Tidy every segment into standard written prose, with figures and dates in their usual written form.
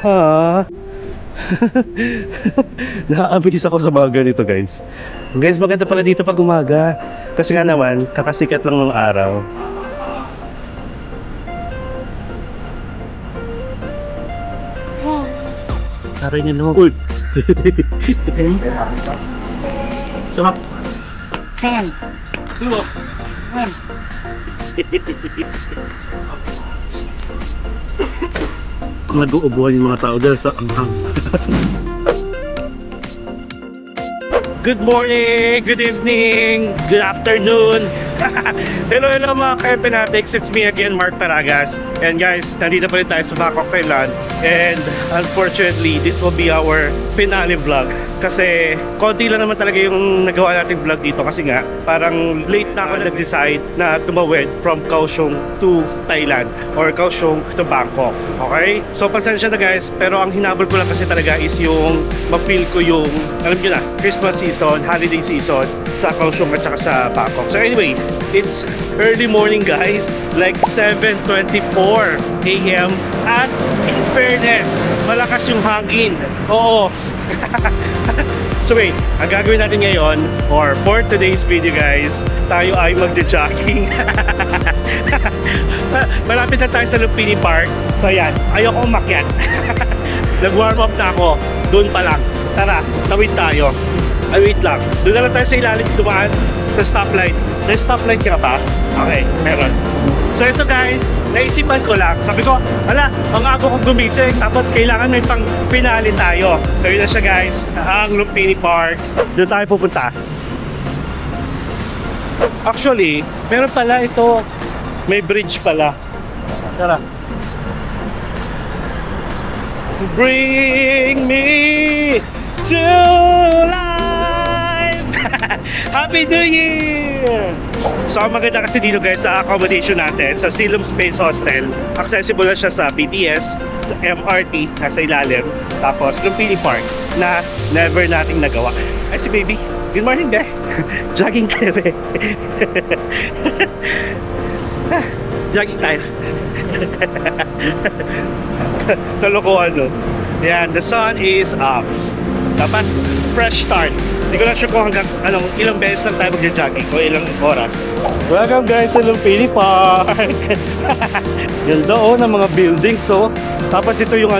Ha? Nakakabilis ako sa mga ganito guys. Guys, maganda pala dito pag umaga. Kasi nga naman, kakasikat lang ng araw. Aray niya naman. Uy! Sumap! Ten. Sumap! Ten. Nag-uubuhan yung mga tao dahil sa anghang. Good morning, good evening, good afternoon. Hello mga ka-Penatics, it's me again, Mark Paragas. And guys, nandito pa rin tayo sa Bangkok, Thailand. And unfortunately, this will be our finale vlog. Kasi konti lang naman talaga yung nagawa natin vlog dito. Kasi nga, parang late na ako nag-decide na tumawid from Kaohsiung to Thailand or Kaohsiung to Bangkok. Okay? So pasensya na guys, pero ang hinabol ko lang kasi talaga is yung ma-feel ko yung, alam nyo na, Christmas season, holiday season sa Kaohsiung at saka sa Bangkok. So anyway, it's early morning guys, like 7:24 AM. At in fairness, malakas yung hangin. Oo. So wait, ang gagawin natin ngayon or for today's video guys, tayo ay magja-jogging. Malapit na tayo sa Lumpini Park. So yan, ayoko umakyat. Nag-warm up na ako, doon pa lang. Tara, tawid tayo. Ay wait lang, doon na lang tayo sa ilalim dumaan sa stoplight. May stoplight ka pa? Okay, meron. So ito guys, naisipan ko lang. Sabi ko, hala, ang aga kong gumising. Tapos kailangan may pang finale tayo. So yun na siya guys, ang Lumpini Park. Doon tayo pupunta. Actually, meron pala ito. May bridge pala. Tara. Bring me to life. Happy New Year! So ang maganda kasi dito guys sa accommodation natin sa Siloam Space Hostel, accessible na siya sa BTS, sa MRT nasa ilalim, tapos Lumpini Park na never nating nagawa. Ay si baby, good morning be. Jogging tayo be. Jogging tayo. Kalokohan no. Yan, the sun is up. Dapat fresh start. Hindi ko lang sure kung hanggang ilang beses lang tayo magja-jogging o ilang oras. Welcome guys sa Lumpini Park. Ganda ng mga buildings so. Tapos ito yung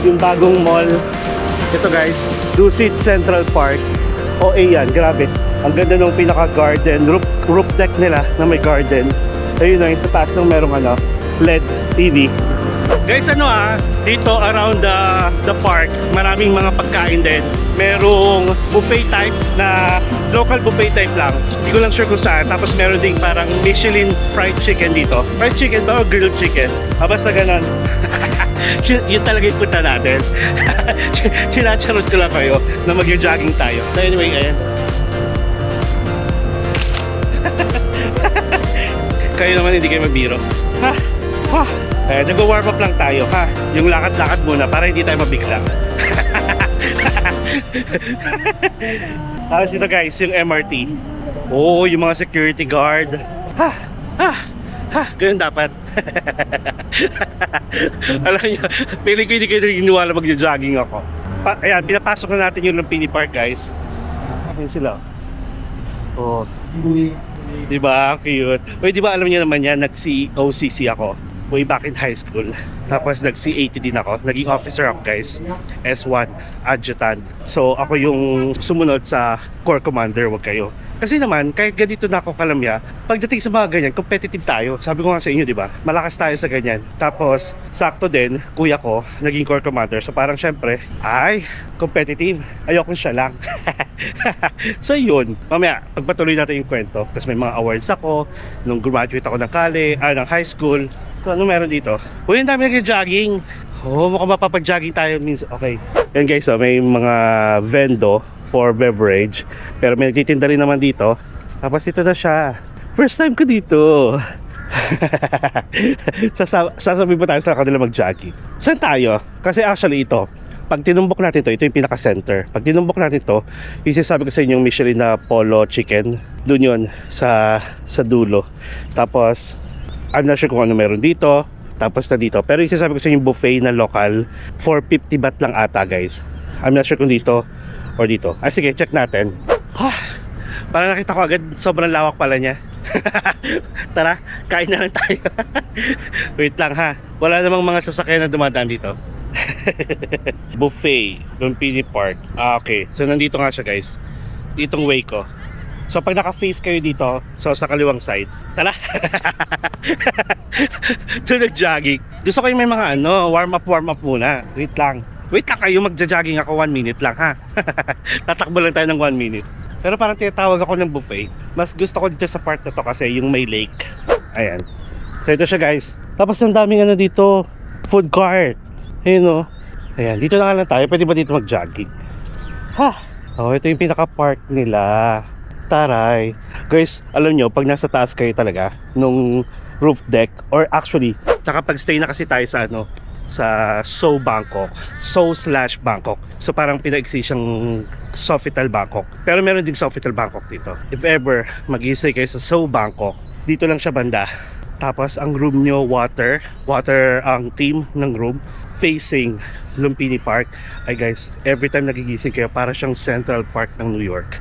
yung bagong mall. Ito guys, Dusit Central Park. O yan, grabe. Ang ganda ng pinaka-garden, roof deck nila na may garden. Ayun na, yung sa taas ng merong LED TV. Guys, dito around the park, maraming mga pagkain din. Merong buffet type na local buffet type lang. Hindi ko lang sure kung saan. Tapos meron ding parang Michelin fried chicken dito. Fried chicken ba o grilled chicken? Basta ganon. Yun talaga yung punta natin. Sinacharot ko lang kayo na mag-jogging tayo. So anyway, ayan. Kayo naman hindi kayo magbiro. Nag-warm up lang tayo ha. Yung lakad-lakad muna para hindi tayo mabigla. Tapos ito guys, yung MRT. Oo, yung mga security guard. Ganyan dapat. Alam nyo, pero hindi kayo niniwala mag-jogging ako. Ayan, pinapasok na natin yung Lumpini Park guys. Ayan sila. Oh. Diba? Cute. O diba alam niyo naman yan, nag-COCC ako way back in high school. Tapos nag-C80 din ako. Naging officer ako guys. S1, adjutant. So ako yung sumunod sa Corps Commander, wag kayo. Kasi naman, kahit ganito na ako kalamya, pagdating sa mga ganyan, competitive tayo. Sabi ko nga sa inyo, di ba? Malakas tayo sa ganyan. Tapos, sakto din, kuya ko, naging Corps Commander. So parang syempre, ay, competitive. Ayoko siya lang. So yun, mamaya, pagpatuloy natin yung kwento. Tapos may mga awards ako, nung graduate ako ng ng high school. So ano meron dito? Uy, ang dami nag-jogging. Mukhang mapapag-jogging tayo means okay. Yan guys, may mga vendo for beverage. Pero may nagtitinda rin naman dito. Tapos ito na siya. First time ko dito. Sasabi pa tayo sa kanila mag-jogging. Saan tayo? Kasi actually ito, pag tinumbok natin ito yung pinaka-center. Pag tinumbok natin ito, yung sabi ko sa inyo yung Michelin na polo chicken. Doon yun, sa dulo. Tapos, I'm not sure kung ano meron dito. Tapos na dito. Pero isasabi ko sa inyo yung buffet na local, 450 baht lang ata guys. I'm not sure kung dito or dito. Ay sige, check natin. Parang nakita ko agad, sobrang lawak pala niya. Tara, kain na lang tayo. Wait lang ha. Wala namang mga sasakyan na dumadaan dito. Buffet, Lumpini Park. Okay, so nandito nga siya guys. Ditong way ko. So pag naka-face kayo dito, so sa kaliwang side, tara. Doon nag-jogging. Gusto ko yung may mga warm up muna. Wait lang kayo, magja-jogging ako 1 minute lang ha. Tatakbo lang tayo ng 1 minute. Pero parang tinatawag ako ng buffet. Mas gusto ko dito sa part na to kasi yung may lake. Ayan. So ito siya guys. Tapos ang daming dito, food cart. Ayun Ayan, dito na nga lang tayo. Pwede ba dito mag-jogging? Ito yung pinaka-park nila. Taray. Guys, alam nyo, pag nasa taas kayo talaga, nung roof deck, or actually, nakapag-stay na kasi tayo sa sa Seoul Bangkok. Seoul/Bangkok. So parang pinaiksi siyang Sofitel Bangkok. Pero meron ding Sofitel Bangkok dito. If ever mag-i-stay kayo sa Seoul Bangkok, dito lang siya banda. Tapos ang room nyo, water ang theme ng room, facing Lumpini Park. Ay guys, every time nagigising kayo, para siyang Central Park ng New York.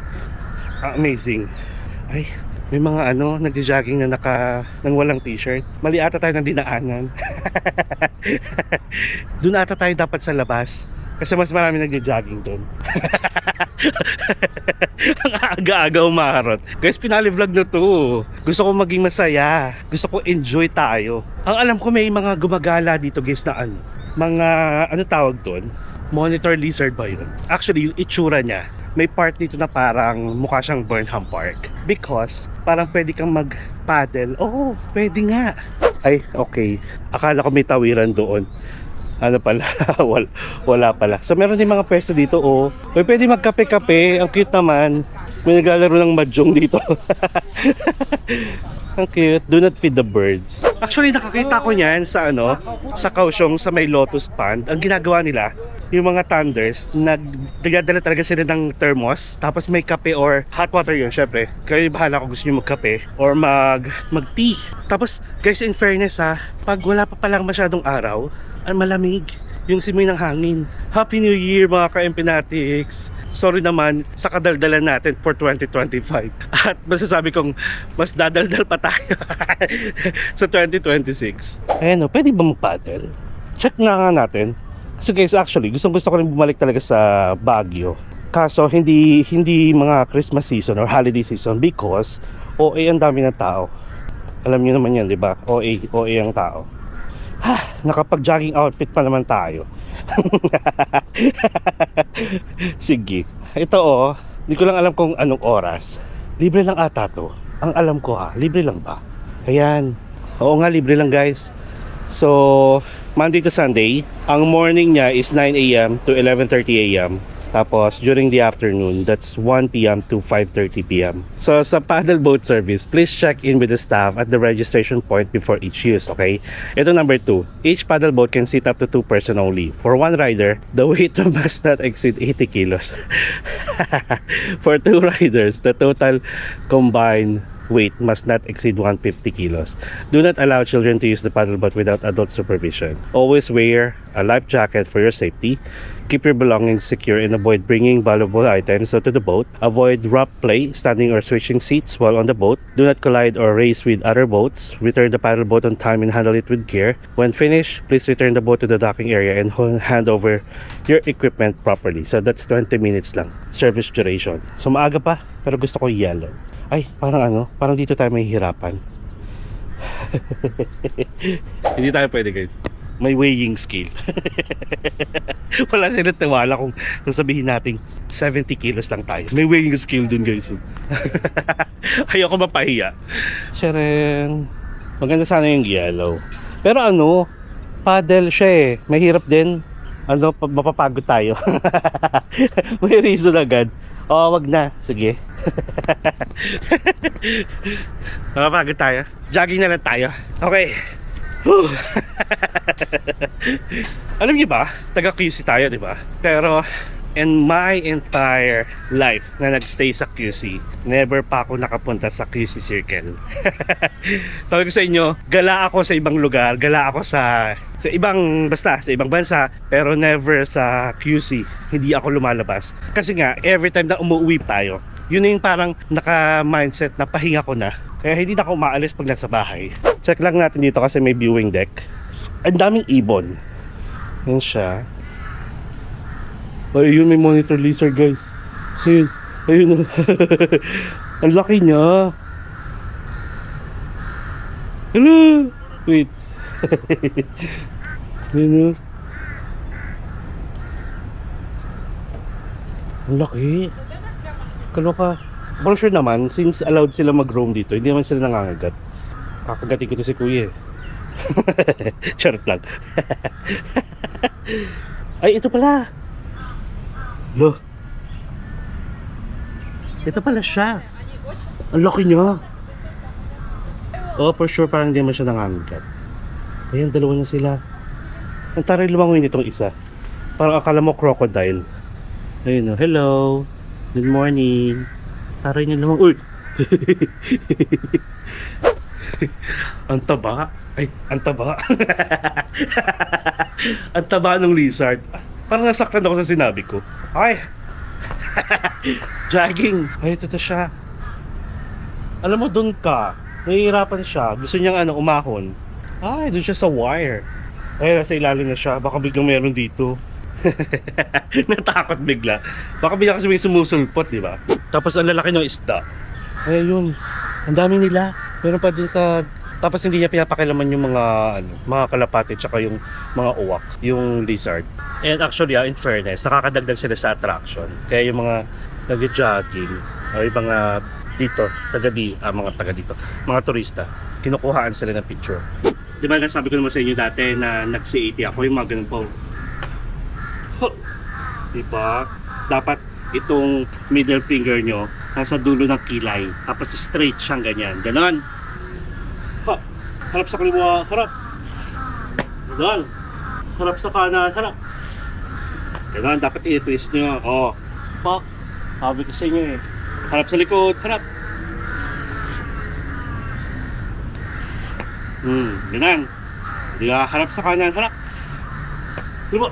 Amazing. Ay, may mga nagja-jogging na nang walang t-shirt. Mali ata tayo ng dinaanan. Doon ata tayo dapat sa labas. Kasi mas marami nagja-jogging doon. Ang aga-aga umarot. Guys, pinali-vlog na to. Gusto ko maging masaya. Gusto ko enjoy tayo. Ang alam ko may mga gumagala dito guys na mga tawag doon? Monitor lizard ba yun? Actually, yung itsura niya, may part dito na parang mukha siyang Burnham Park. Because parang pwede kang mag-paddle. Pwede nga. Ay, okay. Akala ko may tawiran doon. Pala? Wala pala. So meron din mga pwesto dito. Pwede magkape-kape. Ang cute naman. May naglalaro ng mahjong dito. Ang cute. Do not feed the birds. Actually, nakakita ko niyan sa sa Kaohsiung, sa may Lotus Pond. Ang ginagawa nila, yung mga thunders, nagdadala talaga sila ng thermos, tapos may kape or hot water yun, syempre. Kayo bahala kung gusto nyo magkape or mag-tea. Tapos, guys, in fairness pag wala pa palang masyadong araw, ang malamig yung simoy ng hangin. Happy New Year mga ka-Empinatics. Sorry naman sa kadaldalan natin for 2025. At masasabi kong mas dadaldal pa tayo sa 2026. Ayan pwede ba mag-paddle? Check nga natin. So guys, actually, gusto ko rin bumalik talaga sa Baguio. Kaso hindi mga Christmas season or holiday season because OA ang dami ng tao. Alam niyo naman yan, di ba? OA ang tao. Nakapag-jogging outfit pa naman tayo. Sige. Ito hindi ko lang alam kung anong oras. Libre lang ata to. Ang alam ko libre lang ba? Ayan. Oo nga, libre lang guys. So, Monday to Sunday, ang morning niya is 9 a.m. to 11:30 a.m. Tapos, during the afternoon, that's 1 p.m. to 5:30 p.m. So, sa paddle boat service, please check in with the staff at the registration point before each use, okay? Ito number 2. Each paddle boat can seat up to 2 person only. For one rider, the weight must not exceed 80 kilos. For 2 riders, the total combined weight must not exceed 150 kilos. Do not allow children to use the paddle boat without adult supervision. Always wear a life jacket for your safety. Keep your belongings secure and avoid bringing valuable items onto the boat. Avoid rough play, standing or switching seats while on the boat. Do not collide or race with other boats. Return the paddle boat on time and handle it with care. When finished, please return the boat to the docking area and hand over your equipment properly. So that's 20 minutes lang service duration. So maaga pa, pero gusto ko yellow. Ay, parang dito tayo may hirapan. Hindi tayo pwede guys. May weighing scale. Wala silang tiwala kung sabihin natin 70 kilos lang tayo. May weighing scale dun guys. Ayoko mapahiya. Sharon, maganda sana yung yellow. Pero paddle siya mahirap din. Mapapagod tayo. May reason agad. Wag na. Sige. Mapapagod tayo. Jogging na lang tayo. Okay. Alam niyo ba, taga QC tayo, di ba? Pero in my entire life na nagstay sa QC, never pa ako nakapunta sa QC Circle. Sabi ko sa inyo, gala ako sa ibang lugar, gala ako sa ibang, basta sa ibang bansa, pero never sa QC. Hindi ako lumalabas. Kasi nga, every time na umuwi tayo, yun na yung parang naka-mindset na pahinga ko na. Kaya hindi na ako umaalis pag nasa bahay. Check lang natin dito kasi may viewing deck. Ang daming ibon. Yan siya. Ay, yun may monitor lizard, guys. Ayun. Ayun. Ang laki niya. Hello. Wait. Ayun. Ang laki. Kaloka. For sure naman, since allowed sila mag-roam dito, hindi naman sila nangangagat. Kakagatin ko to si kuya eh. Charot lang. Ay, ito pala. Lo. Ito pala siya. Ang laki niya. Oh, for sure parang hindi naman siya nangangagat. Ayan, dalawa na sila. Ang taray lumangoy nitong isa. Parang akala mo crocodile. Ayun oh, hello. Good morning. Taray niya lumangoy. Uy! Ang taba. Ay, ang taba. Ang taba ng lizard. Parang nasaktan ako sa sinabi ko. Ay! Jogging! Ay, ito siya. Alam mo, doon ka. Nahihirapan siya. Gusto niyang umahon. Ay, doon siya sa wire. Ay, nasa ilalim na siya. Baka biglang meron dito. Natakot bigla. Baka bigla kasi may sumusulpot, di ba? Tapos ang lalaki ng isda. Ay, yun. Ang dami nila. Meron pa dun sa... Tapos hindi niya pinapakilaman yung mga kalapati tsaka yung mga uwak, yung lizard. And actually, in fairness, nakakadagdag sila sa attraction. Kaya yung mga nag-jogging o yung mga mga turista, kinukuhaan sila ng picture. Di ba nasabi ko naman sa inyo dati na nag-C80 ako, yung mga ganun po. Di ba? Dapat itong middle finger nyo nasa dulo ng kilay, tapos straight siyang ganyan. Ganon. Harap sa kaliwa, harap. Ganon. Harap sa kanan, harap. Ganon, dapat i-twist nyo. Oh. Pak. Sabi ko sa inyo eh. Harap sa likod, harap. Ganon. Diba, harap sa kanan, harap. Kaliwa.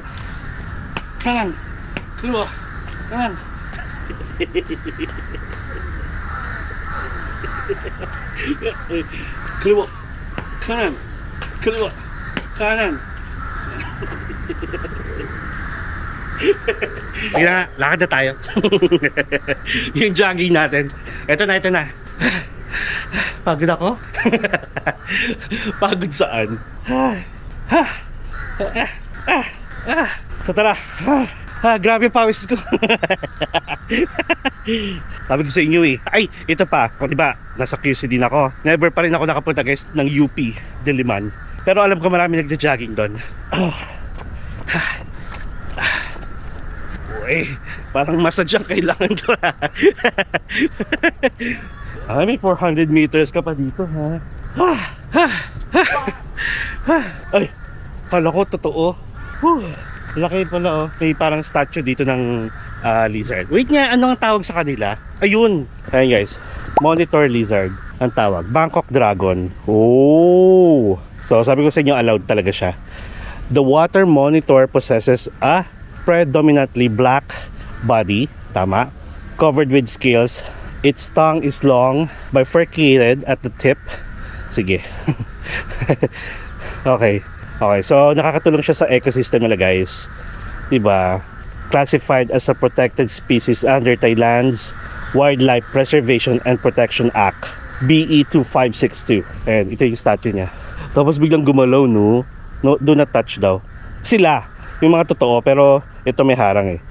Kanan. Kaliwa. Kanan. Kaliwa. Kanan. Kaliwa. Kanan. Sige na, lakad na tayo. Yung jogging natin. Ito na. Pagod ako? Pagod saan? So tara. Grabe pawis ko. Sabi ko sa inyo eh. Ay, ito pa. Kung diba, nasa QC din ako. Never pa rin ako nakapunta guys ng UP Diliman. Pero alam ko marami nagja-jogging doon. Uy, parang masadyang kailangan ko. Ay, may 400 meters ka pa dito ha. Ay, kala ko totoo. Laki pala oh. May parang statue dito ng lizard. Wait nga, ano ang tawag sa kanila? Ayun. Ayun guys. Monitor lizard ang tawag. Bangkok dragon. Oh. So sabi ko sa inyo, allowed talaga siya. The water monitor possesses a predominantly black body. Tama. Covered with scales. Its tongue is long, bifurcated at the tip. Sige. Okay. Okay, so nakakatulong siya sa ecosystem nila guys. Diba? Classified as a protected species under Thailand's Wildlife Preservation and Protection Act, BE 2562. And ito yung statue niya. Tapos biglang gumalaw no? Do not touch daw. Sila, yung mga totoo, pero ito may harang eh.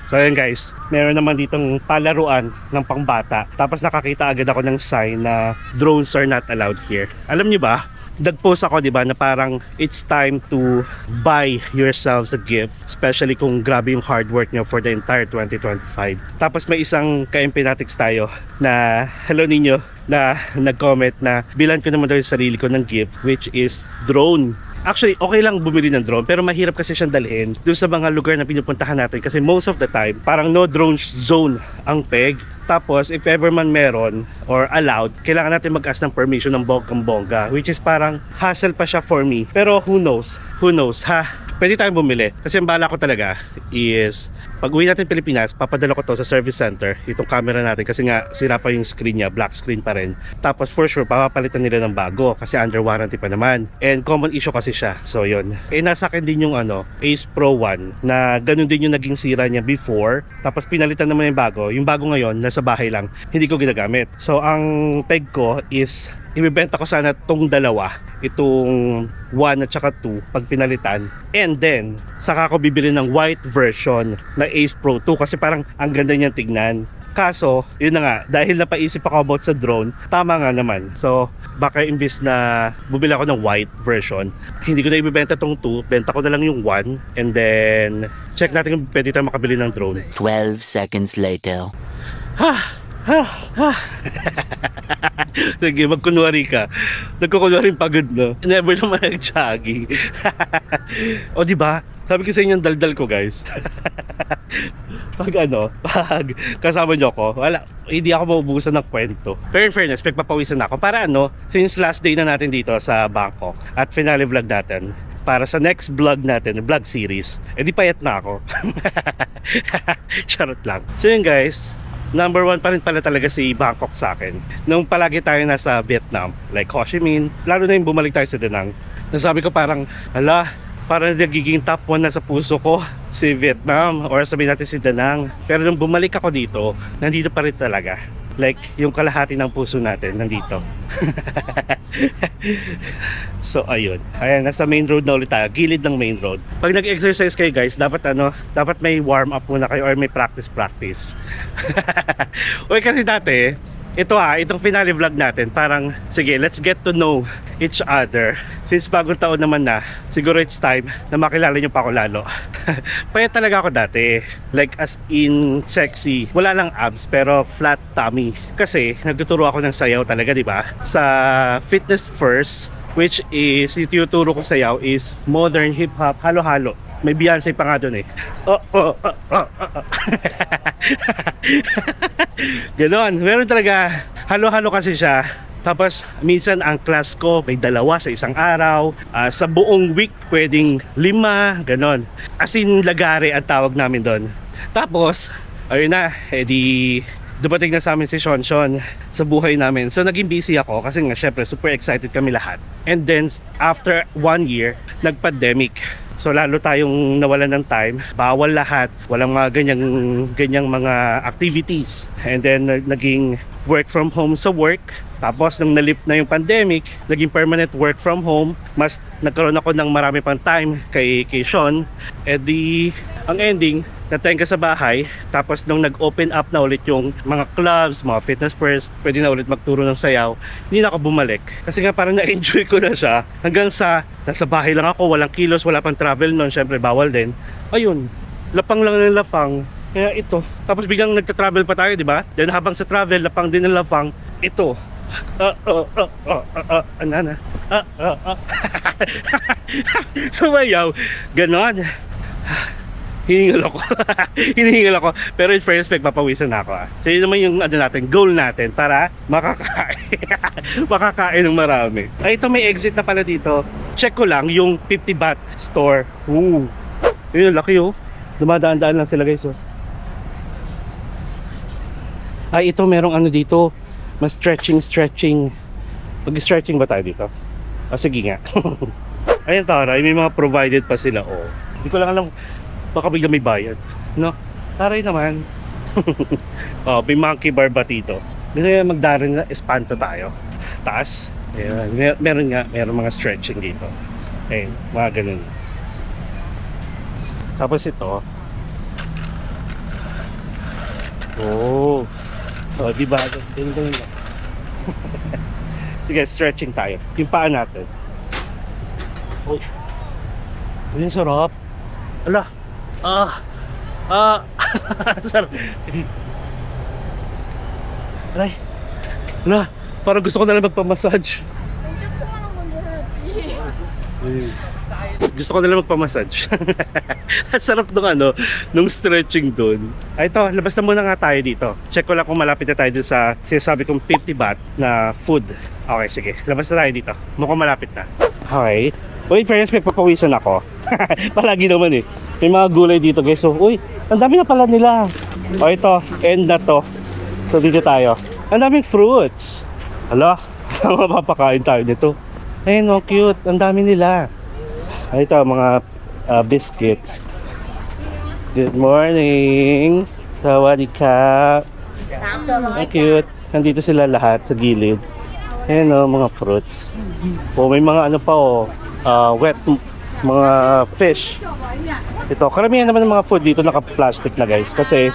So ayan guys, meron naman ditong palaruan ng pangbata. Tapos nakakita agad ako ng sign na drones are not allowed here. Alam niyo ba? Nag-post ako, di ba, na parang it's time to buy yourselves a gift, especially kung grabe yung hard work nyo for the entire 2025. Tapos may isang ka-empinatics tayo na hello ninyo na nag-comment na bilan ko naman daw yung sarili ko ng gift, which is drone. Actually, okay lang bumili ng drone pero mahirap kasi siyang dalhin dun sa mga lugar na pinupuntahan natin kasi most of the time, parang no drone zone ang PEG. Tapos, if ever man meron or allowed, kailangan natin mag-ask ng permission ng bonggang-bongga, which is parang hassle pa siya for me. Pero who knows? Who knows, ha? Pwede tayong bumili. Kasi ang bala ko talaga is, pag uwi natin Pilipinas, papadala ko to sa service center, itong camera natin, kasi nga sira pa yung screen niya, black screen pa rin. Tapos for sure, papapalitan nila ng bago kasi under warranty pa naman. And common issue kasi siya. So yun. Eh nasa akin din yung Ace Pro 1 na ganun din yung naging sira niya before. Tapos pinalitan naman yung bago. Yung bago ngayon, nasa bahay lang. Hindi ko ginagamit. So ang peg ko is ibebenta ko sana tong dalawa, itong 1 at saka 2 pag pinalitan, and then saka ko bibili ng white version na Ace Pro 2 kasi parang ang ganda niyang tignan. Kaso, yun na nga, dahil napaisip ako about sa drone, tama nga naman. So, baka imbis na bumili ako ng white version, hindi ko na ibibenta tong 2, benta ko na lang yung 1, and then check natin kung pwede tayo makabili ng drone. 12 seconds later. Sige, magkunwari ka. Nagkukunwari pagod, no? Never naman nag-jogging. O, diba? Sabi ko sa inyo, daldal ko, guys. Pag kasama nyo ako, wala, hindi ako maubusan ng kwento. Pero in fairness, pagpapawisan ako. Para since last day na natin dito sa Bangkok at finale vlog natin, para sa next vlog natin, vlog series, edi payat na ako. Charot lang. So yun guys, number 1 pa rin pala talaga si Bangkok sa akin. Nung palagi tayo nasa Vietnam, like Ho Chi Minh, lalo na yung bumalik tayo sa Da Nang, nasabi ko parang, parang nagiging top 1 na sa puso ko si Vietnam, or sabihin natin si Da Nang. Pero nung bumalik ako dito, nandito pa rin talaga. Like, yung kalahati ng puso natin nandito. So, ayun. Ayan, nasa main road na ulit tayo. Gilid ng main road. Pag nag-exercise kayo guys, dapat dapat may warm up muna kayo or may practice. Uy, kasi dati, itong finale vlog natin, parang, sige, let's get to know each other. Since bagong taon naman na, siguro it's time na makilala nyo pa ako lalo. Payat talaga ako dati. Like, as in, sexy. Wala lang abs, pero flat tummy. Kasi, nagtuturo ako ng sayaw talaga, di ba? Sa Fitness First, which is, ituturo ko sayaw is modern hip-hop, halo-halo. May Beyonce pa nga dun eh. Ganon. Meron talaga. Halo-halo kasi siya. Tapos minsan ang class ko may 2 sa isang araw. Sa buong week pwedeng 5. Ganon. As in lagare ang tawag namin doon. Tapos, ayun na. Edi dumating na sa amin si Sean sa buhay namin. So naging busy ako kasi nga syempre super excited kami lahat. And then after 1 year, nag-pandemic. So lalo tayong nawalan ng time, bawal lahat, walang mga ganyang mga activities. And then naging work from home sa work. Tapos nung nalift na yung pandemic, naging permanent work from home. Mas nagkaroon ako ng marami pang time kay Sean. E di, ang ending, natayin ka sa bahay. Tapos nung nag-open up na ulit yung mga clubs, mga fitness first, pwede na ulit magturo ng sayaw, hindi na ako bumalik. Kasi nga parang na-enjoy ko na siya. Hanggang sa, nasa bahay lang ako, walang kilos, wala pang travel nun. Syempre bawal din. Ayun, lapang lang ng lapang. Kaya ito. Tapos biglang nagta-travel pa tayo, di ba? Then habang sa travel, lapang din ng lapang. Ito. Sumayaw. Ganon. Hinihingal ako. Pero in fairness, papawisan na ako. So yun naman yung natin, goal natin para makakain ng marami. Ay, ito may exit na pala dito. Check ko lang yung 50 baht store. Ooh. Yun, laki oh. Dumadaan-daan lang sila guys oh. Ay, ito merong dito. Mas stretching. Mag-stretching ba tayo dito? Sige nga. Ayun taray, may mga provided pa sila oh. Hindi ko lang alam, baka bigla may bayad, no? Taray naman. Oh, may monkey bar ba dito? Gusto nyo magdarin na espanto tayo. Taas. Ayan. Meron mga stretching dito. Ayun, mga ganun. Tapos ito. Oh, diba? Sige, stretching tayo. Yung paa natin. Oh. Yung sarap. Ala. Sarap. Aray. Ala. Parang gusto ko na lang magpamassage. Gusto ko na lang magpamassage. Ang sarap nung stretching doon. Ay, ito, labas na muna nga tayo dito. Check ko lang kung malapit na tayo dun sa sinasabi kong 50 baht na food. Okay, sige. Labas na tayo dito. Mukhang malapit na. Okay. Uy, fairness, may papawisan ako. Palagi naman eh. May mga gulay dito, guys. So, uy, ang dami na pala nila. O, ito, end na to. So, dito tayo. Ang daming fruits. Hala, mapapakain tayo nito. Ayun, oh, cute. Ang dami nila. Ay, ito, mga biscuits. Good morning. Sawadika. Ang cute. Nandito sila lahat sa gilid. Ayun, oh, mga fruits. Oh, may mga wet mga fish. Ito, karamihan naman ng mga food dito naka-plastic na, guys. Kasi,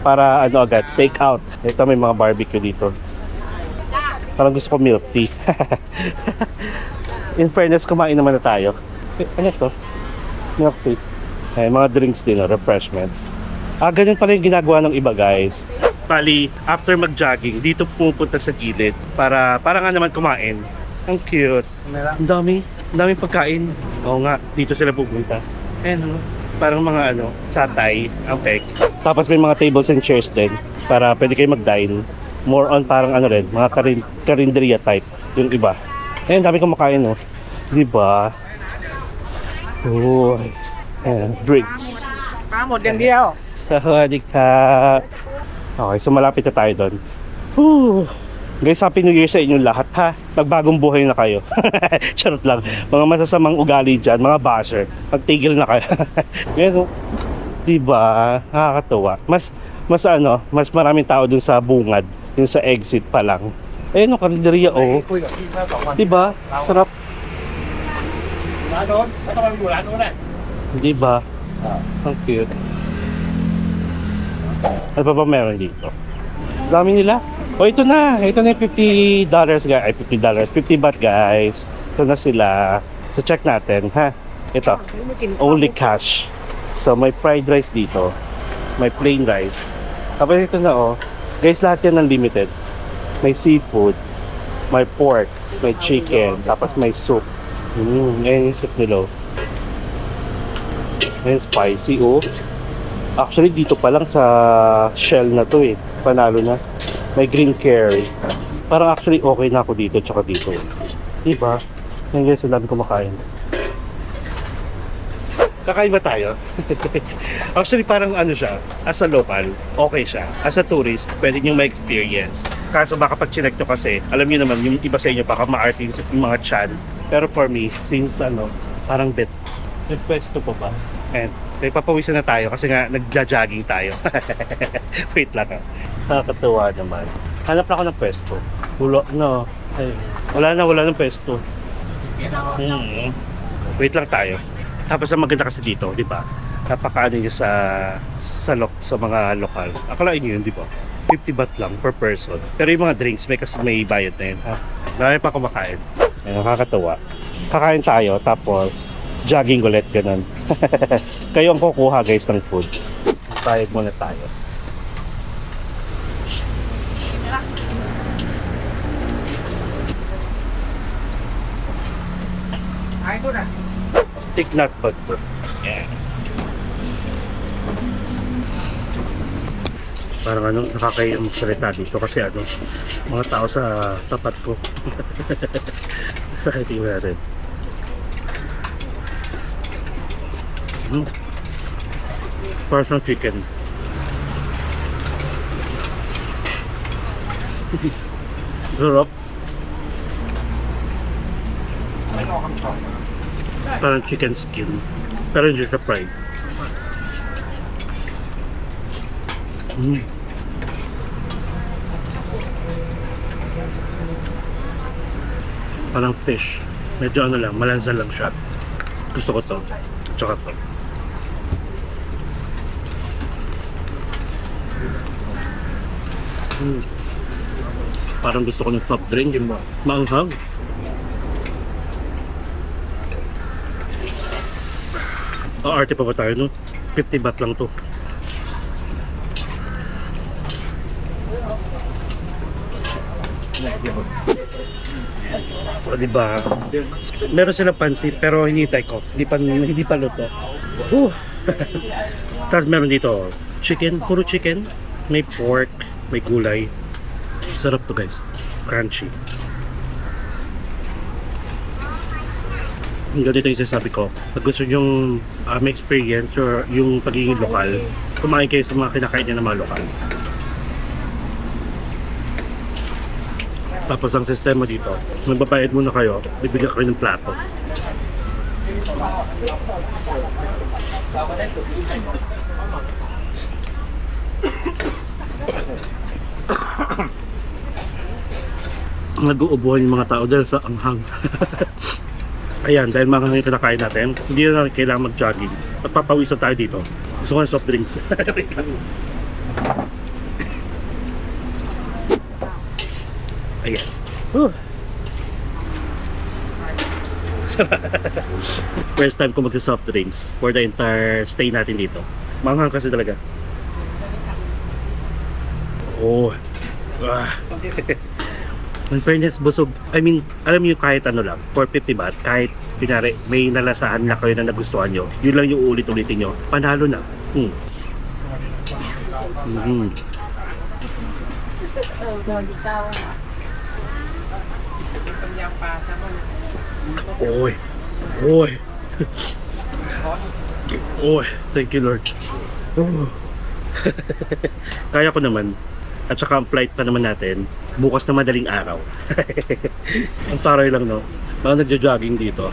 para agad, take out. Ito, may mga barbecue dito. Parang gusto ko milk tea. In fairness, kumain naman na tayo. Ano ito? Milk tea. Ay, mga drinks din, refreshments. Ganyan pala yung ginagawa ng iba, guys. Bali, after mag-jogging, dito pupunta sa gilid para nga naman kumain. Ang cute. Ang daming pagkain. Oo nga, dito sila pupunta. Ayan, parang mga satay, ang peg. Tapos may mga tables and chairs din para pwede kayo mag-dine. More on parang mga karinderya type yung iba. Ayan, dami kumakain, oh. Diba? Oh, ayan, drinks. Một điểm điêu. Sawadika. Okay, so malapit na tayo doon. Whew. Guys, Happy New Year sa inyong lahat, ha. Magbagong buhay na kayo. Charot lang. Mga masasamang ugali dyan, mga basher. Magtigil na kayo. Ganyan, diba? Nakakatuwa. Mas maraming tao dun sa bungad. Yung sa exit pa lang. Ayun, karinderya, oh. Diba? Sarap. Diba? Ang cute. Ano pa ba meron dito? Dami nila. Oh, ito na yung $50 guys. Ay, $50. 50 baht, guys. Ito na sila. So, check natin, ha? Ito. Only cash. So, may fried rice dito. May plain rice. Tapos ito na, oh. Guys, lahat yan unlimited. May seafood. May pork. May chicken. Tapos may soup. Ayan yung soup nila. Ayan, spicy, oh. Actually, dito pa lang sa shell na to, eh. Panalo na. May green curry. Parang actually okay na ako dito tsaka dito. Diba? Yan guys, ang dami kumakain. Kakain ba tayo? Actually parang siya, as a local, okay siya. As a tourist, pwede nyo ma-experience. Kaso baka pag chinek nyo kasi, alam nyo naman, yung iba sa inyo baka ma-arte yung mga chan. Pero for me, since parang bet. May pwesto pa ba? And may papawisan na tayo kasi nga nagja-jogging tayo. Wait lang, nakakatuwa naman. Hanap na ako ng pwesto. Wala ng pwesto. Wait lang tayo. Tapos ang maganda kasi dito, di ba? Napakaano niya sa mga lokal. Akalain niyo yun, di ba? 50 baht lang per person. Pero yung mga drinks, may bayad na yun. Marami pa kumakain. Nakakatuwa. Kakain tayo, tapos jogging ulit, ganun. Kayo ang kukuha, guys, ng food. Bayad muna tayo. Take not but yeah. Parang nakakayang magsalita dito kasi mga tao sa tapat ko. Tingnan natin. Parang sa chicken. Sarap. Parang chicken skin. Pero hindi siya fried. Parang fish. Medyo malansa lang siya. Gusto ko to. Tsaka to. Parang gusto ko ng soft drink. Yung maanghang. Arte pa ba tayo, no? 50 baht lang to. O, diba? Meron silang pansit pero hinihintay ko. Hindi pa luto. Tapos meron dito chicken, puro chicken. May pork, may gulay. Sarap to guys. Crunchy. Ganito yung sinasabi ko. Pag gusto nyo may experience or yung pagiging lokal, kumain kayo sa mga kinakain niya ng mga lokal. Tapos ang sistema dito, magbabayad muna kayo, bibigyan kayo ng plato. Nag-uubuhan yung mga tao dahil sa anghang. Ayan, dahil mga ngayon kinakain natin, hindi na kailangan mag-jogging. Magpapawisan tayo dito. Gusto ko ng soft drinks. Ayan. First time ko mag-soft drinks for the entire stay natin dito. Manghang kasi talaga. In fairness, busog. I mean, alam niyo kahit ano lang, 450 baht, kahit pinari, may nalasahan na kayo na nagustuhan nyo, yun lang yung ulit-ulitin nyo, panalo na. Oy, thank you Lord. Kaya ko naman. At saka ang flight pa naman natin bukas na madaling araw. Ang taray lang, no? Mga nagja-jogging dito.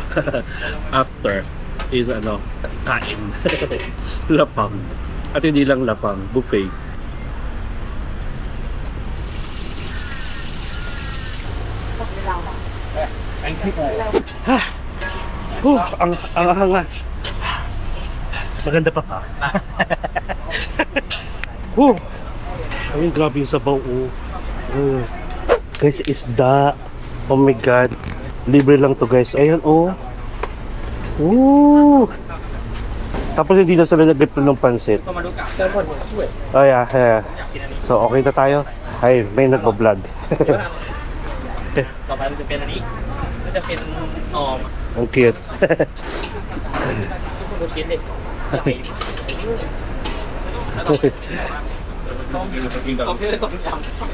After is kain. Lapang. At hindi lang lapang, buffet. Ang hanga. Maganda pa pa. Ayun, grabe yung sabaw. Guys, isda. Oh my God. Libre lang to guys. Ayan, Tapos hindi na sila nag-grip ng pansit. Yeah. So, okay na tayo. Ay, may nagpa-vlog. ต่อไปมันจะเป็นอันนี้ก็จะเป็นออม Ang cute. ลูกชิ้นเด็กจะเป็นแล้วก็ต้ม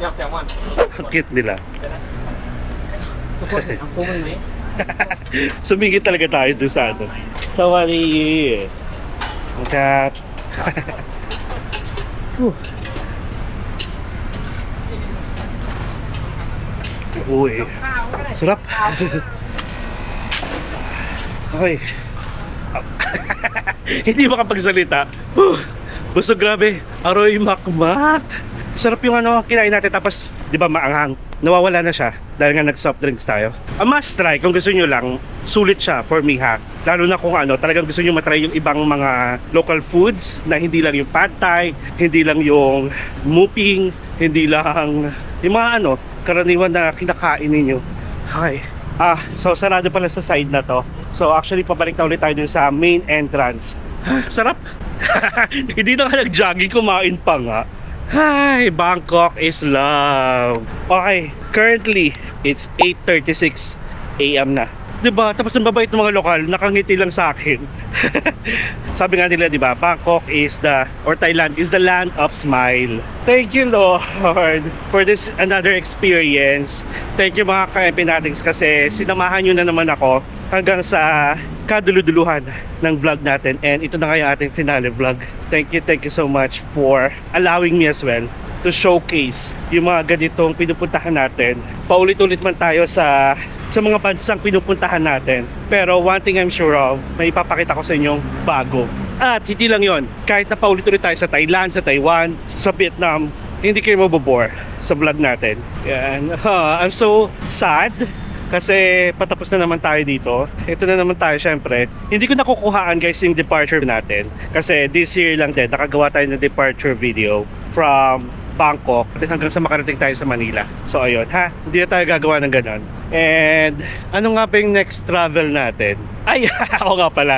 ยำแซลมอน Ang cute nila. ทุกคนเห็นน้ำพุมันไหม Sumingit talaga tayo doon sa Sawali. Ang cat. Uy. Sarap. Okay. Hindi makapagsalita. Busog, grabe. Aroy makmak. Sarap yung kinain natin, tapos di ba maanghang. Nawawala na siya dahil nga nag-soft drinks tayo. A must try kung gusto nyo lang. Sulit siya for me ha. Lalo na kung talagang gusto nyo matry yung ibang mga local foods na hindi lang yung pad thai, hindi lang yung muping, hindi lang yung mga karaniwan na kinakain ninyo. Okay. So sarado pala sa side na to. So actually pabalik na ulit tayo dun sa main entrance. Sarap. Hindi na ka nag-jogging, kumain pa nga. Hi, Bangkok is love. Okay, currently it's 8:36 AM na. 'Di ba? Tapos ang babait ng mga lokal, nakangiti lang sa akin. Sabi nga nila, 'di ba? Bangkok is Thailand is the land of smile. Thank you Lord for this another experience. Thank you mga ka-MP natings kasi sinamahan niyo na naman ako hanggang sa kaduluduluhan ng vlog natin, and ito na nga yung ating finale vlog. Thank you so much for allowing me as well to showcase yung mga ganitong pinupuntahan natin. Paulit-ulit man tayo sa mga bansang pinupuntahan natin, pero one thing I'm sure of, may ipapakita ko sa inyong bago. At hindi lang yon, kahit na paulit-ulit tayo sa Thailand, sa Taiwan, sa Vietnam, hindi kayo mabobore sa vlog natin. Yan. I'm so sad kasi patapos na naman tayo dito. Ito na naman tayo syempre. Hindi ko nakukuhaan guys yung departure natin. Kasi this year lang din, nakagawa tayo ng departure video from Bangkok hanggang sa makarating tayo sa Manila. So ayun ha, hindi na tayo gagawa ng ganon. And ano nga ba yung next travel natin? Ay, ako nga pala.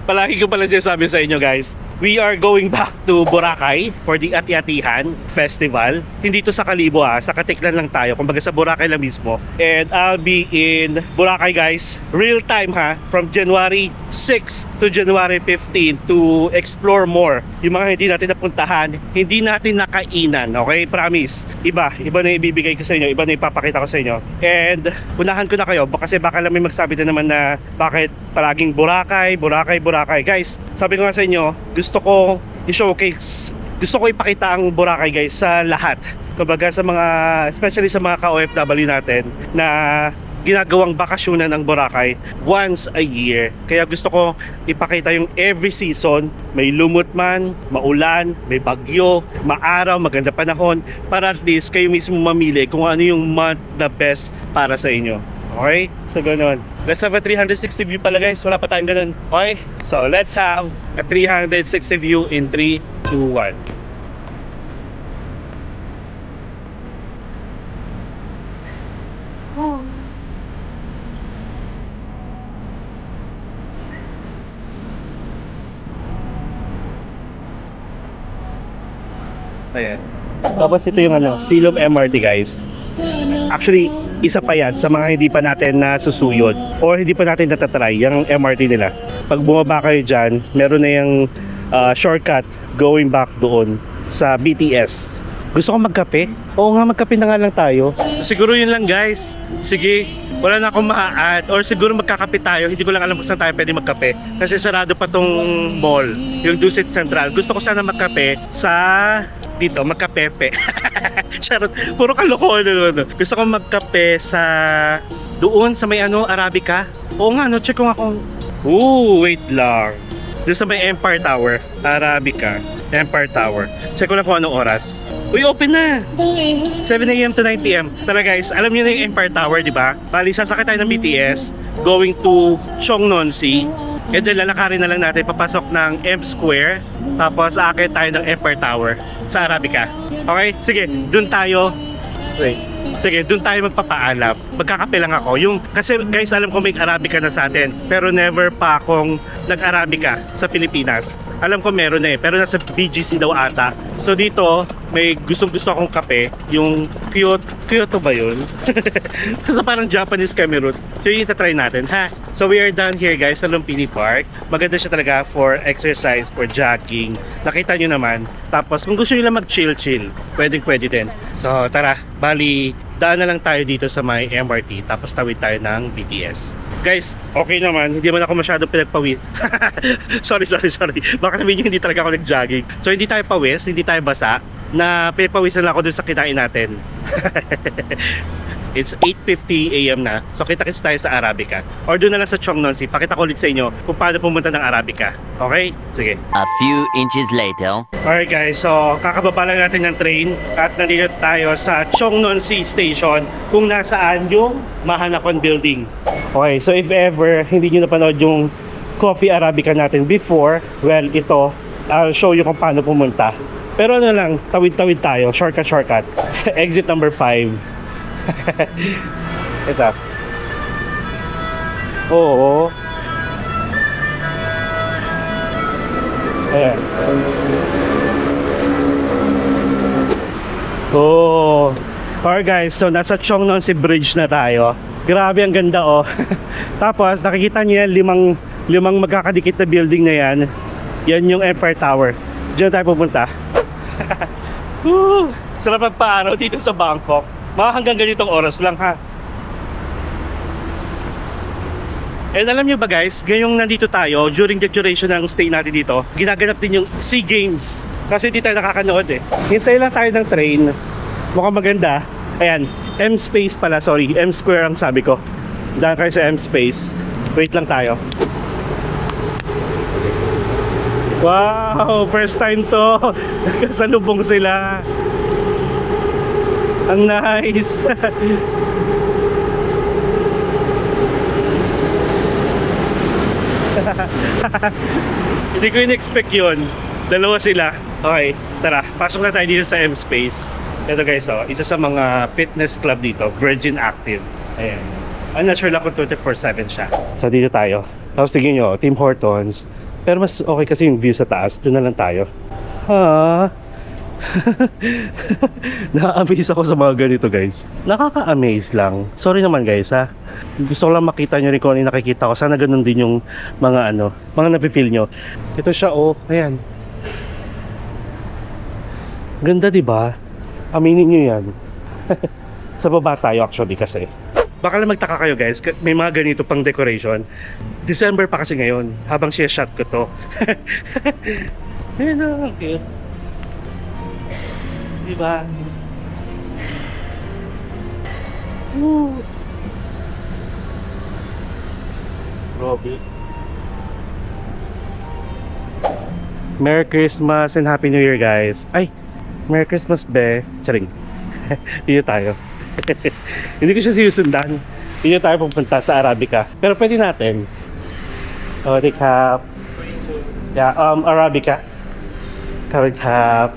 Palagi ko pala sinasabi sa inyo guys. We are going back to Boracay for the Ati-Atihan Festival. Hindi to sa Kalibo sa Katiklan lang tayo. Kumbaga sa Boracay lang mismo. And I'll be in Boracay guys. Real time from January 6 to January 15 to explore more. Yung mga hindi natin napuntahan, hindi natin nakainan. Okay? Promise. Iba na ibibigay ko sa inyo. Iba na ipapakita ko sa inyo. And unahan ko na kayo kasi baka lang may magsabi na naman na bakit palaging Boracay. Guys, sabi ko nga sa inyo, gusto ko i-showcase, gusto ko ipakita ang Boracay guys sa lahat. Kumbaga sa mga, especially sa mga ka-OFW natin na ginagawang bakasyonan ng Boracay once a year. Kaya gusto ko ipakita yung every season, may lumot man, maulan, may bagyo, maaraw, maganda panahon, para at least kayo mismo mamili kung ano yung month na best para sa inyo. Okay? So ganun. Let's have a 360 view pala guys. Wala pa tayong ganun. Okay? So let's have a 360 view in 3, 2, 1. Ayan. Tapos ito yung Silom MRT guys. Actually, isa pa yan sa mga hindi pa natin nasusuyod or hindi pa natin natatry yung MRT nila. Pag bumaba kayo dyan, meron na yung shortcut going back doon sa BTS. Gusto ko magkape? Oo nga, magkape na nga lang tayo. Siguro yun lang guys. Sige, wala na akong maa-add. Or siguro magkakape tayo. Hindi ko lang alam kung saan tayo pwede magkape. Kasi sarado pa tong mall, yung Dusit Central. Gusto ko sana magkape sa dito, magkapepe. Charot, puro kalokohan. Gusto ko magkape sa doon sa may Arabica. Oo nga, check ko nga kung wait lang. Doon sa may Empire Tower, Arabica, Empire Tower. Check ko lang kung anong oras. Uy, open na! 7 AM to 9 PM. Tara guys, alam niyo na yung Empire Tower, di ba? Bali, sasakay tayo ng BTS going to Cheongnon-si. And then lalakarin na lang natin papasok ng M Square. Tapos aakit tayo ng Empire Tower sa Arabica. Okay? Sige, dun tayo. Wait. Sige, dun tayo magpapaalam. Magkakape lang ako. Kasi guys, alam ko may Arabica na sa atin. Pero never pa akong nag-Arabica sa Pilipinas. Alam ko meron na pero nasa BGC daw ata. So dito, may gustong-gusto akong kape. Yung Kyoto ba yun? Kasi parang Japanese kami route. So yun itatry natin, ha? So we are done here guys sa Lumpini Park. Maganda siya talaga for exercise, for jogging. Nakita nyo naman. Tapos kung gusto nyo lang mag-chill-chill, pwede din. So tara, bali, daan na lang tayo dito sa may MRT. Tapos tawid tayo ng BTS. Guys, okay naman. Hindi man ako masyadong pinagpawid. Sorry. Baka sabihin nyo hindi talaga ako nag-jogging. So hindi tayo pawis, hindi tayo basa. Na pinapawisan lang ako dun sa kinain natin. It's 8:50 AM na. So kita-kits tayo sa Arabica. Or doon na lang sa Cheongnon-si. Pakita ko ulit sa inyo kung paano pumunta ng Arabica. Okay? Sige. A few inches later. Alright guys, so kakababa lang natin ng train at nandito tayo sa Cheongnon-si Station kung nasaan yung Mahanakon Building. Okay, so if ever hindi nyo napanood yung Coffee Arabica natin before, well ito, I'll show you kung paano pumunta. Pero ano lang, tawid-tawid tayo, shortcut. Exit number 5. Ito. Oo. Ayan. Oh. Alright guys, so nasa Cheongnon-si Bridge na tayo. Grabe ang ganda oh. Tapos nakikita niyo yan, limang magkakadikit na building na yan. Yan yung Empire Tower. Diyan tayo pupunta. Sarap magpaaraw dito sa Bangkok. Mga hanggang ganitong oras lang ha. And alam nyo ba guys, ngayong nandito tayo, during the duration ng stay natin dito, ginaganap din yung SEA Games. Kasi hindi tayo nakakanood eh. Hintay lang tayo ng train. Mukhang maganda. Ayan, M Space pala, sorry. M Square ang sabi ko. Dahil kayo sa M Space. Wait lang tayo. Wow, first time to. Kasalubong sila. Ang nice. Hindi ko in-expect yun. Dalawa sila. Okay, tara. Pasok na tayo dito sa M Space. Ito guys, oh, isa sa mga fitness club dito, Virgin Active. Ayan. I'm not sure lang kung 24/7 siya. So dito tayo. Tapos tingin nyo, Tim Hortons. Pero mas okay kasi yung view sa taas. Doon na lang tayo. Ha? Na-amaze ako sa mga ganito guys. Nakaka-amaze lang. Sorry naman guys ha. Gusto ko lang makita nyo rin kung ano yung nakikita ko. Sana ganun din yung mga mga napifeel nyo. Ito siya oh. Ayan. Ganda diba? Aminin nyo yan. Sa baba tayo actually kasi. Baka lang magtaka kayo guys, may mga ganito pang decoration. December pa kasi ngayon, habang siya-shot ko to. Ayan o, cute. Diba? Woo! Robby. Merry Christmas and Happy New Year guys. Ay! Merry Christmas be. Charing. Dito tayo. Hindi ko siya sinusundan. Dito tayo pupunta sa Arabica. Pero pwede natin. Sorry Cap. Yeah, Arabica. Sorry Cap.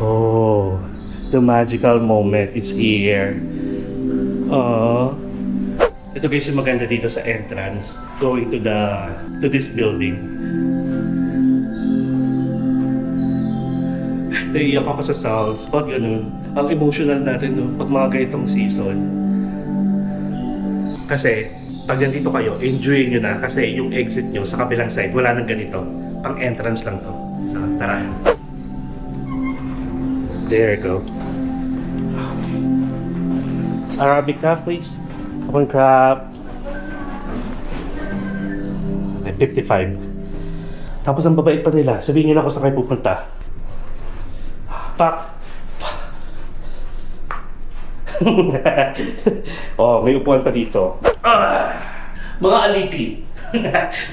Oh, the magical moment is here. Ito guys yung maganda dito sa entrance. Going to this building. Naiiyak ako sa sounds. Pag ganun, ang emotional natin no, pag mga ganitong season. Kasi, pag nandito kayo, enjoy nyo na kasi yung exit nyo sa kabilang side, wala nang ganito. Pang entrance lang to. So, tara. There you go. Arabica, please. One crab. 55. Tapos ang babait pa nila. Sabihin nila kung saan kayo pupunta. Pak. Oh, may upuan pa dito. Mga alipin.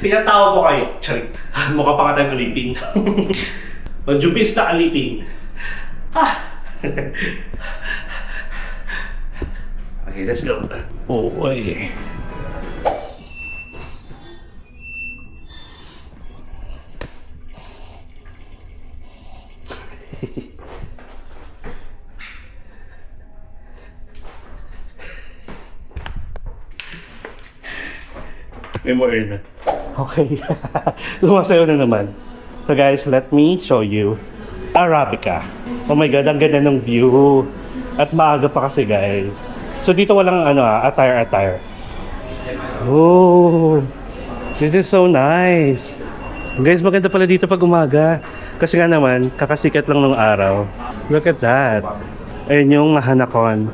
Pinatawag ko kayo. Charing. Mukha pa ka tayong alipin. Manjubis na alipin. Okay, let's go. Oh, oy. May more na. Okay. Lumasayo na naman. So guys, let me show you Arabica. Oh my god, ang ganda ng view. At maaga pa kasi guys. So dito walang attire. Oh, this is so nice. Guys, maganda pala dito pag umaga. Kasi nga naman, kakasikat lang ng araw. Look at that. Ayun yung Hanakon.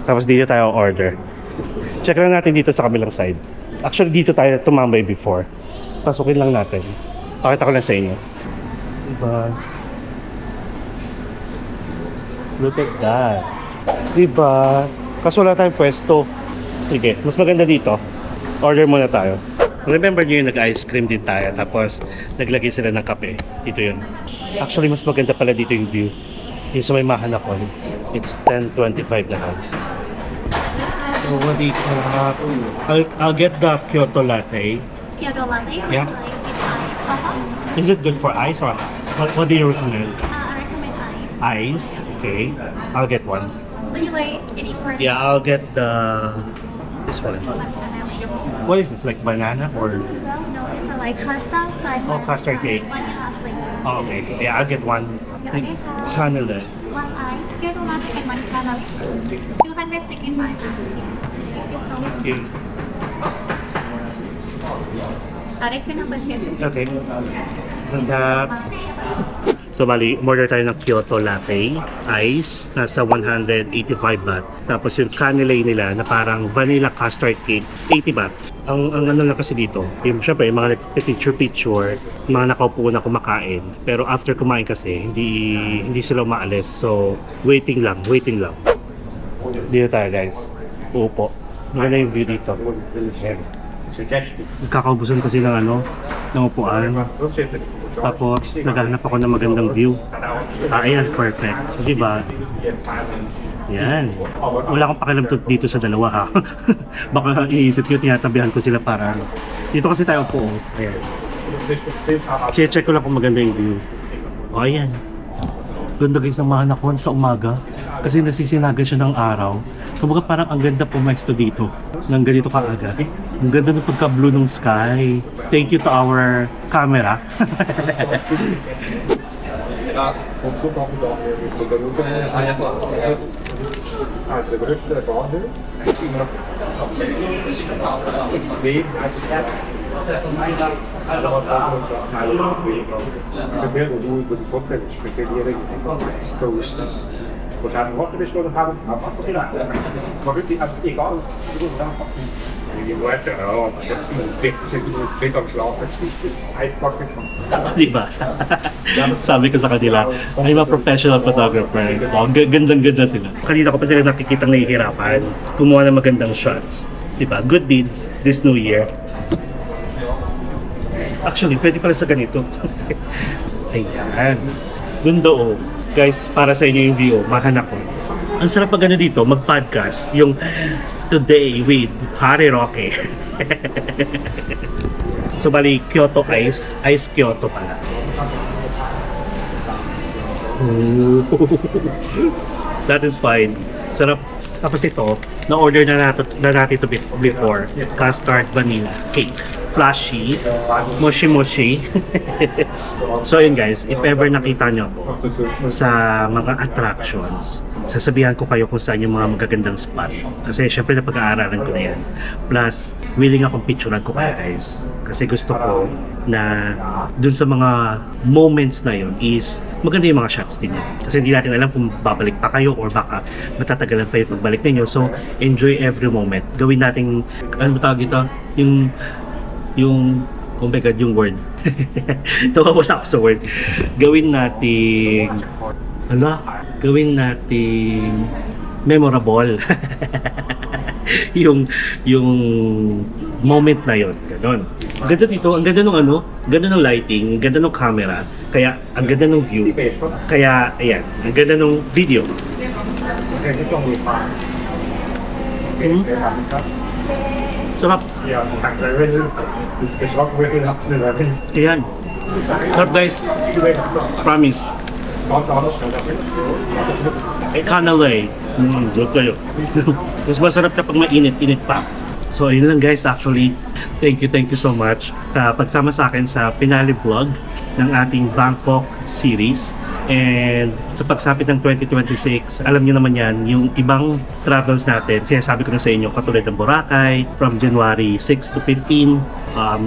Tapos dito tayo order. Check lang natin dito sa kabilang side. Actually, dito tayo tumambay before. Pasukin lang natin. Pakita ko lang sa inyo. Diba? Look at that. Diba? Kaso wala tayong pwesto. Sige, mas maganda dito. Order muna tayo. Remember nyo yung nag-ice cream din tayo. Tapos, naglagay sila ng kape. Dito yun. Actually, mas maganda pala dito yung view. Yung sa may Mahanakon. It's 10:25 na guys. So, what do you I'll get the Kyoto latte. Kyoto latte? Yeah. Like with ice. Is it good for ice or what do you recommend? I recommend ice. Ice? Okay. I'll get one. Would you like any part? Yeah, I'll get this one. What is this? Like banana or? No, it's like custard. Like Oh, custard cake. vanilla flavor. Oh, okay. Yeah, I'll get one. Yeah, I have Canada. one ice, Kyoto latte, and one caramel. 265. Thank you so much. Okay. Tarif na ba siya? Okay. And so, bali, order tayo ng Kyoto latte, ice, nasa 185 baht. Tapos yung canelay nila na parang vanilla custard cake, 80 baht. Ang ano lang kasi dito, yung syempre, yung mga picture-picture, mga nakaupo na kumakain. Pero after kumain kasi, hindi sila umaalis. So, waiting lang. Dito tayo guys. Upo. Maganda yung view dito. Nagkakaubusan kasi ng upuan. Tapos, naghahanap ako ng magandang view. Ayan, perfect. So, diba? Yan. Wala akong pakialam dito sa dalawa ha. Baka iniisip ko, tinatabihan ko sila para Dito kasi tayo po. Ayan. Check ko lang kung maganda yung view. O, ayan. Ganda guys ng Mahanakon sa umaga. Kasi nasisinagan siya ng araw. Kumbaga parang ang ganda pumesto dito ng ganito kaaga. Ang ganda ng pagka-blue ng sky. Thank you to our camera. Vertel hoe het bij de voorbeeld is. Vertel zo is dat. We gaan was er dus nog gaan, maar was er gedaan. Maar goed, ik al, ik wil daar pakken. Je moet het oh, dat is een dik, zit een dik op slapen. Hij pakt het van. Di ba? Sabi ko sa kanila, I'm a professional photographer. Oh, gandang-ganda sila. Kanina ko pa sila nakikita nahihirapan. Kumuha ng magandang shots. Di ba? Good deeds this new year. Actually, pwede pala sa ganito. Ayan. Ganda oh. Guys, para sa inyo yung view, mahanak ko. Ang sarap pag ano dito, mag-podcast, yung Today with Harry Roque. So bali, Kyoto Ice, Ice Kyoto pala. Satisfied. Sarap. Tapos ito, na-order na natin ito before. Custard vanilla cake. Flashy. Moshi-moshi. So yun guys, if ever nakita nyo sa mga attractions, sasabihan ko kayo kung saan yung mga magagandang spot. Kasi syempre napag-aaralan ko na yan. Plus, willing akong picturean ko kayo guys. Kasi gusto ko na dun sa mga moments na yun is maganda yung mga shots din yan. Kasi hindi natin alam kung babalik pa kayo or baka matatagalan pa yung pagbalik ninyo. So, enjoy every moment. Gawin natin, ano tawag ito? Yung oh my god, yung word. Nawawala ako sa word. Gawin natin memorable. yung moment na yon, ganun. Ang ganda dito, ang ganda ng ganda ng lighting, ang ganda ng camera, kaya ang ganda ng view. Kaya ayan, ang ganda ng video. Sarap. Ja, das ist geschlagen, wie viel hat es nicht erwähnt. Ayan. Sarap guys. Promise. Canalay. Good kayo. Mas masarap kapag mainit-init pa. So ayun lang guys, actually. Thank you so much sa pagsama sa akin sa finale vlog ng ating Bangkok series. And sa pagsapit ng 2026, alam niyo naman yan, yung ibang travels natin, sinasabi ko na sa inyo, katulad ng Boracay, from January 6 to 15,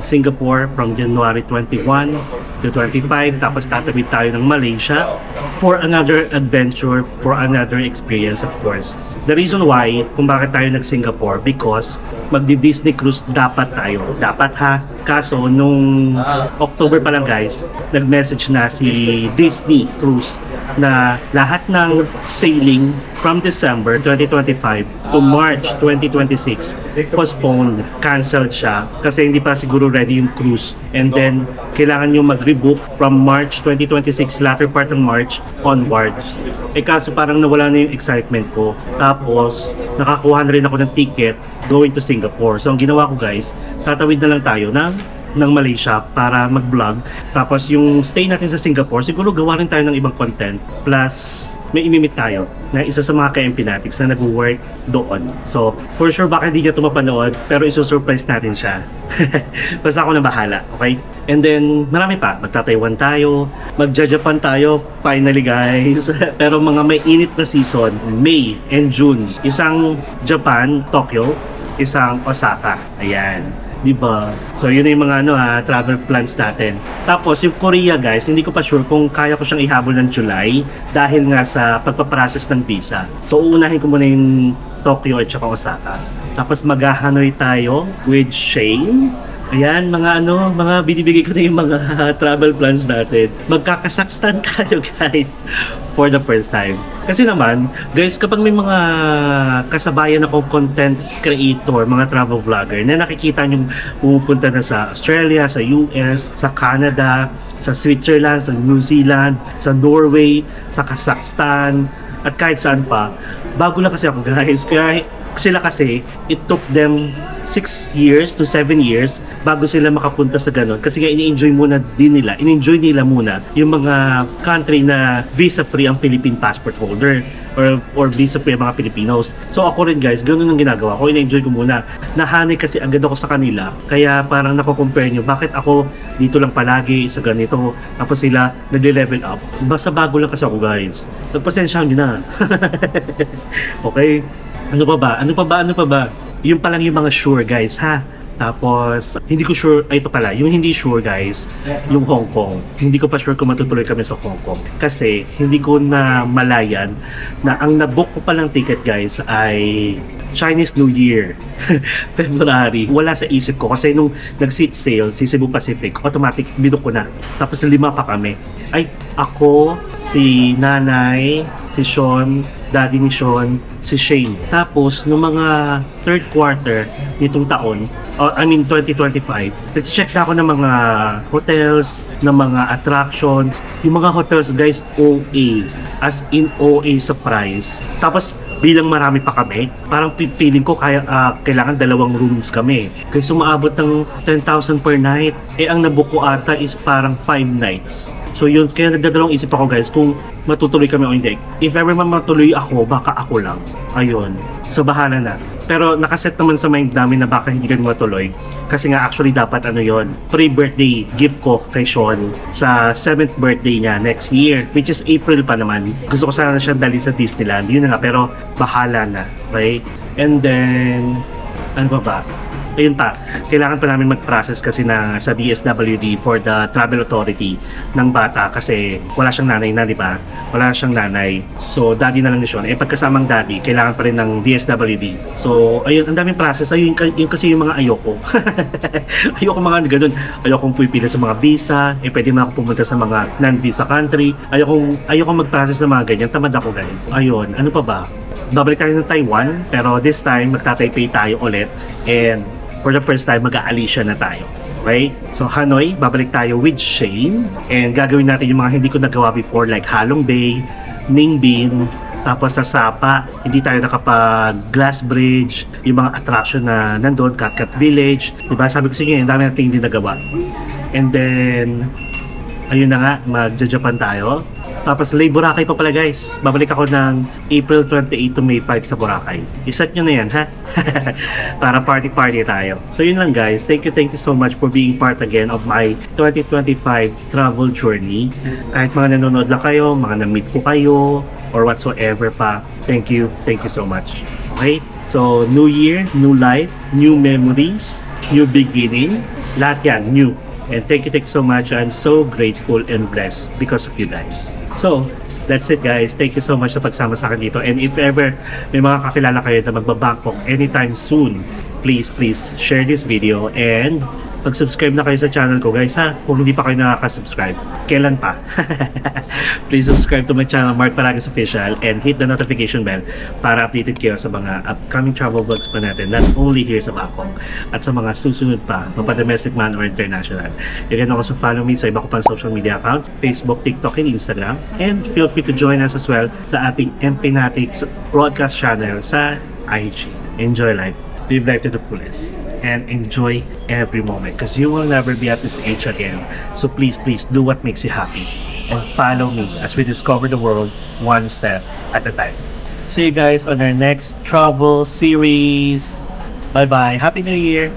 Singapore, from January 21 to 25, tapos tatawid tayo ng Malaysia for another adventure, for another experience of course. The reason why, kung bakit tayo nag-Singapore, because magdi-Disney cruise dapat tayo. Dapat ha. Kaso, nung October pa lang guys, nag-message na si Disney Cruise na lahat ng sailing from December 2025 to March 2026 postponed, canceled siya kasi hindi pa siguro ready yung cruise. And then, kailangan nyo mag-rebook from March 2026, latter part ng March onwards. Eh kaso parang nawala na yung excitement ko. Tapos, nakakuha na rin ako ng ticket going to Singapore. So, ang ginawa ko guys, tatawid na lang tayo ng Malaysia para mag-vlog. Tapos yung stay natin sa Singapore, siguro gawa rin tayo ng ibang content. Plus, may imimit tayo na isa sa mga ka-Empinatics na nag-work doon. So, for sure baka hindi niya ito mapanood, pero isusurprise natin siya. Basta ako na bahala, okay? And then, marami pa. Magta-Taiwan tayo, magja-Japan tayo, finally guys. Pero mga may init na season, May and June. Isang Japan, Tokyo, isang Osaka. Ayan. Diba? So yun na yung mga travel plans natin. Tapos yung Korea guys, hindi ko pa sure kung kaya ko siyang ihabol ng July dahil nga sa pagpaprocess ng visa. So uunahin ko muna yung Tokyo at saka Osaka. Tapos mag-Hanoi tayo with Shane. Ayan, mga binibigay ko na yung mga travel plans natin. Magkakasakstan tayo guys for the first time. Kasi naman, guys, kapag may mga kasabayan akong content creator, mga travel vlogger na nakikita nyo pumupunta na sa Australia, sa US, sa Canada, sa Switzerland, sa New Zealand, sa Norway, sa Kazakhstan, at kahit saan pa, bago lang kasi ako guys. Kaya sila kasi, it took them 6 years to 7 years bago sila makapunta sa ganun. Kasi nga ini-enjoy nila muna yung mga country na visa-free ang Philippine passport holder or visa-free ang mga Pilipinos. So ako rin guys, ganun ang ginagawa ko. In-enjoy ko muna. Nahanay kasi agad ako sa kanila. Kaya parang nako-compare nyo, bakit ako dito lang palagi sa ganito, tapos sila nag-level up. Basta bago lang kasi ako guys. Nagpasensyahan nyo na. Okay? Ano pa ba? Yung pa lang yung mga sure guys ha. Tapos, hindi ko sure, ay ito pala, yung hindi sure guys, yung Hong Kong. Hindi ko pa sure kung matutuloy kami sa Hong Kong. Kasi, hindi ko na malayan na ang nabook ko palang ticket guys ay Chinese New Year, February. Wala sa isip ko kasi nung nag-seat sale si Cebu Pacific, automatic binook ko na. Tapos 5 pa kami. Ay, ako, si nanay, si Sean, daddy ni Sean, si Shane. Tapos, nung mga third quarter nitong taon, 2025, nag-check na ako ng mga hotels, ng mga attractions. Yung mga hotels guys, OA. As in OA sa price. Tapos, bilang marami pa kami, parang feeling ko kailangan 2 rooms kami. Kaya sumaabot ng 10,000 per night. Ang nabook ko ata is parang 5 nights. So yun, kaya nagdadalawang isip ako guys kung matutuloy kami o hindi. If ever man matuloy ako, baka ako lang. Ayun. So bahala na. Pero nakaset naman sa mind namin na baka hindi kami matuloy. Kasi nga actually dapat pre-birthday gift ko kay Sean sa 7th birthday niya next year, which is April pa naman. Gusto ko sana siya dalhin sa Disneyland. Yun na nga, pero bahala na. Okay? And then, ano ba? Ayun pa, kailangan pa namin mag-process kasi sa DSWD for the travel authority ng bata kasi wala siyang nanay na, di ba? Wala siyang nanay. So, daddy na lang ni Sean. Pagkasamang daddy, kailangan pa rin ng DSWD. So, ayun, ang daming process. Ayun kasi yung mga ayoko. Ayoko mga ganun. Ayokong pipila sa mga visa. Pwede na ako pumunta sa mga non-visa country. Ayokong mag-process ng mga ganyan. Tamad ako, guys. Ayun, ano pa ba? Babalik tayo ng Taiwan, pero this time, magta-Taipei tayo ulit. And for the first time, mag-a-Alicia na tayo. Okay? So, Hanoi, babalik tayo with Shane. And gagawin natin yung mga hindi ko nagawa before like Halong Bay, Ning Bin, tapos sa Sapa, hindi tayo nakapag-Glass Bridge, yung mga attraction na nandun, Cat Village. Diba? Sabi ko sa inyo, ang dami natin hindi nagawa. And then, ayun na nga, magja-Japan tayo. Tapos Boracay pa pala guys. Babalik ako ng April 28 to May 5 sa Boracay. Iset nyo na yan ha. Para party tayo. So yun lang guys. Thank you so much for being part again of my 2025 travel journey. Kahit mga nanonood lang kayo, mga na-meet ko kayo, or whatsoever pa. Thank you so much. Okay? So new year, new life, new memories, new beginning. Lahat yan, new. And thank you so much. I'm so grateful and blessed because of you guys. So, that's it guys. Thank you so much sa pagsama sa akin dito. And if ever may mga kakilala kayo na magba-Bangkok anytime soon, please share this video and mag-subscribe na kayo sa channel ko guys ha. Kung hindi pa kayo nakaka-subscribe, kailan pa? Please subscribe to my channel, Mark Paragas Official, and hit the notification bell para updated kayo sa mga upcoming travel vlogs pa natin, not only here sa Bangkok, at sa mga susunod pa, mapa-domestic man or international. You can also follow me sa iba ko pang social media accounts, Facebook, TikTok, and Instagram. And feel free to join us as well sa ating Empinatics broadcast channel sa IG. Enjoy life. Live life to the fullest. And enjoy every moment because you will never be at this age again. So please do what makes you happy and follow me as we discover the world one step at a time. See you guys on our next travel series. Bye bye. Happy New Year.